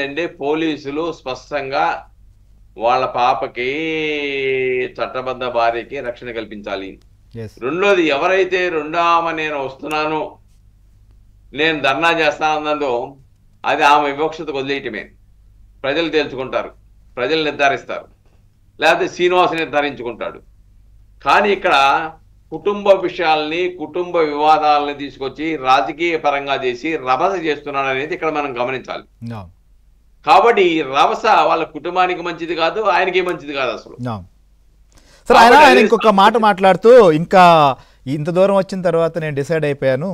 అంటే పోలీసులు స్పష్టంగా వాళ్ళ పాపకి చట్టబద్ధ భార్యకి రక్షణ కల్పించాలి. రెండోది ఎవరైతే రెండో ఆమె నేను వస్తున్నాను నేను ధర్నా చేస్తానన్నదో అది ఆమె వివక్షతకు వదిలేయటమే. ప్రజలు తేల్చుకుంటారు, ప్రజలు నిర్ధారిస్తారు, లేకపోతే శ్రీనివాస్ నిర్ధారించుకుంటాడు. కానీ ఇక్కడ కుటుంబ విషయాల్ని కుటుంబ వివాదాలని తీసుకొచ్చి రాజకీయ పరంగా చేసి రభస చేస్తున్నాడు అనేది ఇక్కడ మనం గమనించాలి. కాబట్టి ఈ రభస వాళ్ళ కుటుంబానికి మంచిది కాదు, ఆయనకి మంచిది కాదు అసలు. సరే, ఆయన ఇంకొక మాట మాట్లాడుతూ ఇంకా ఇంత దూరం వచ్చిన తర్వాత నేను డిసైడ్ అయిపోయాను,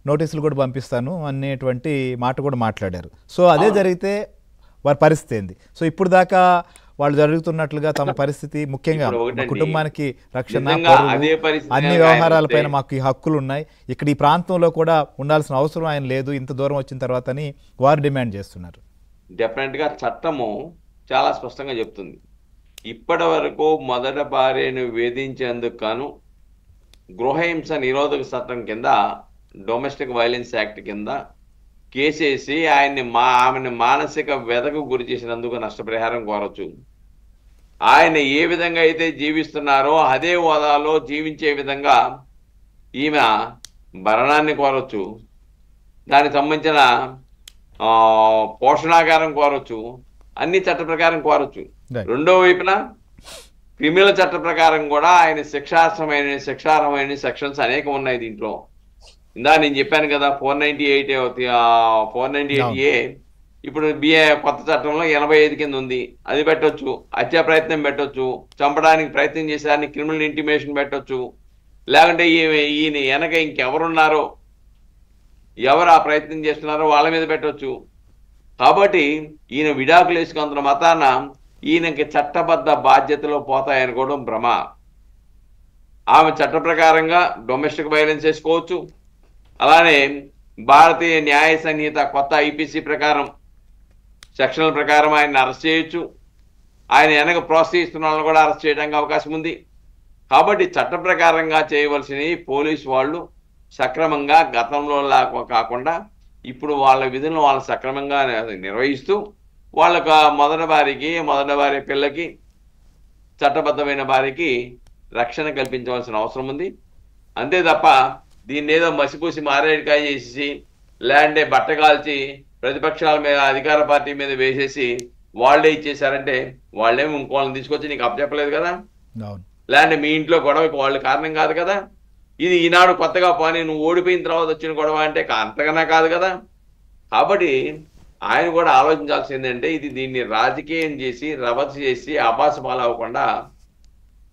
నోటీసులు కూడా పంపిస్తాను అనేటువంటి మాట కూడా మాట్లాడారు. సో అదే జరిగితే వారి పరిస్థితి ఏంది? సో ఇప్పుడు దాకా వాళ్ళు జరుగుతున్నట్లుగా తమ పరిస్థితి ముఖ్యంగా కుటుంబానికి రక్షణ, అన్ని వ్యవహారాలపైన మాకు ఈ హక్కులు ఉన్నాయి, ఇక్కడ ఈ ప్రాంతంలో కూడా ఉండాల్సిన అవసరం ఆయన లేదు ఇంత దూరం వచ్చిన తర్వాత అని వారు డిమాండ్ చేస్తున్నారు. డెఫినెట్ గా చట్టము చాలా స్పష్టంగా చెప్తుంది. ఇప్పటి వరకు మొదట భార్యను వేధించేందుకు గాను గృహహింస నిరోధక చట్టం కింద డొమెస్టిక్ వైలెన్స్ యాక్ట్ కింద కేసేసి ఆమెను మానసిక వ్యధకు గురి చేసినందుకు నష్టపరిహారం కోరచ్చు. ఆయన ఏ విధంగా అయితే జీవిస్తున్నారో అదే హోదాలో జీవించే విధంగా ఈమె భరణాన్ని కోరచ్చు, దానికి సంబంధించిన పోషణాగారం కోరచ్చు, అన్ని చట్ట ప్రకారం కోరచ్చు. రెండో వైపున క్రిమినల్ చట్ట ప్రకారం కూడా ఆయన శిక్షార్హమైన సెక్షన్స్ అనేకం ఉన్నాయి దీంట్లో. ఇందా నేను చెప్పాను కదా 498A ఇప్పుడు బిఏ కొత్త చట్టంలో 85 కింద ఉంది, అది పెట్టొచ్చు. హత్యా ప్రయత్నం పెట్టొచ్చు, చంపడానికి ప్రయత్నం చేసేదాన్ని క్రిమినల్ ఇంటిమేషన్ పెట్టొచ్చు, లేకుంటే ఈయన వెనక ఇంకెవరున్నారో ఎవరు ఆ ప్రయత్నం చేస్తున్నారో వాళ్ళ మీద పెట్టొచ్చు. కాబట్టి ఈయన విడాకులు వేసుకున్నంత మతాన ఈయనకి చట్టబద్ధ బాధ్యతలు పోతాయనుకోవడం భ్రమ. ఆమె చట్ట ప్రకారంగా డొమెస్టిక్ వైలెన్స్ వేసుకోవచ్చు, అలానే భారతీయ న్యాయ సంహిత కొత్త ఐపీసీ ప్రకారం సెక్షన్ల ప్రకారం ఆయన అరెస్ట్ చేయొచ్చు, ఆయన వెనక ప్రోత్సహిస్తున్న వాళ్ళని కూడా అరెస్ట్ చేయడానికి అవకాశం ఉంది. కాబట్టి చట్ట ప్రకారంగా చేయవలసినవి పోలీసు వాళ్ళు సక్రమంగా గతంలో కాకుండా ఇప్పుడు వాళ్ళ విధులను వాళ్ళు సక్రమంగా నిర్వహిస్తూ వాళ్ళకు మొదటి భార్య పిల్లకి చట్టబద్ధమైన భార్యకి రక్షణ కల్పించవలసిన అవసరం ఉంది. అంతే తప్ప దీన్ని ఏదో మసిపూసి మారేడుకాయ చేసేసి లేదంటే బట్ట కాల్చి ప్రతిపక్షాల మీద అధికార పార్టీ మీద వేసేసి వాళ్ళే ఇచ్చేసారంటే వాళ్ళేమో ఇంకోళ్ళని తీసుకొచ్చి నీకు అప్పచెప్పలేదు కదా, లేదంటే మీ ఇంట్లో గొడవకి వాళ్ళు కారణం కాదు కదా. ఇది ఈనాడు కొత్తగా పోనీ నువ్వు ఓడిపోయిన తర్వాత వచ్చిన గొడవ అంటే అంతకన్నా కాదు కదా. కాబట్టి ఆయన కూడా ఆలోచించాల్సింది ఏంటంటే దీన్ని రాజకీయం చేసి రభస చేసి ఆభాస పాలవ్వకుండా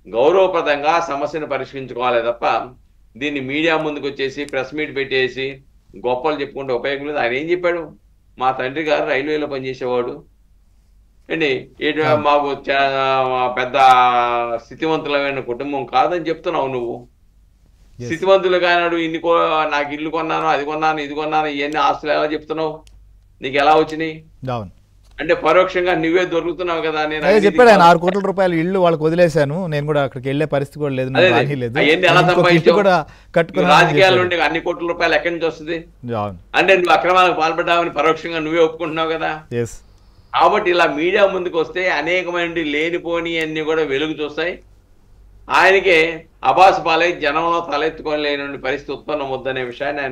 గౌరవప్రదంగా సమస్యను పరిష్కరించుకోవాలి తప్ప దీన్ని మీడియా ముందుకు వచ్చేసి ప్రెస్ మీట్ పెట్టేసి గొప్పలు చెప్పుకుంటే ఉపయోగం లేదు. ఆయన ఏం చెప్పాడు? మా తండ్రి గారు రైల్వేలో పనిచేసేవాడు అండి, మాకు పెద్ద స్థితివంతులమైన కుటుంబం కాదని చెప్తున్నావు నువ్వు. స్థితివంతులు కానాడు నాకు ఇల్లు కొన్నాను, అది కొన్నాను, ఇది కొన్నాను, ఇవన్నీ ఆస్తులు ఎలా చెప్తున్నావు? నీకు ఎలా వచ్చినాయి? అంటే పరోక్షంగా నువ్వే దొరుకుతున్నావు కదా. నేను చెప్పాడు ఆయన 6 కోట్ల రూపాయలు ఇల్లు వాళ్ళకి వదిలేశాను, నేను కూడా అక్కడికి వెళ్ళే పరిస్థితి కూడా లేదు, ఎలా సంపాదించావు? రాజకీయాల నుండి అన్ని కోట్ల రూపాయలు ఎక్కడి నుంచి వస్తుంది? అంటే నువ్వు అక్రమాలకు పాల్పడ్డావని పరోక్షంగా నువ్వే ఒప్పుకుంటున్నావు కదా. కాబట్టి ఇలా మీడియా ముందుకు వస్తే అనేకమైన లేనిపోని అన్ని కూడా వెలుగు చూస్తాయి. ఆయనకే అబాసు పాలై జనంలో తలెత్తుకోలేని పరిస్థితి ఉత్పన్నం వద్దనే విషయాన్ని ఆయన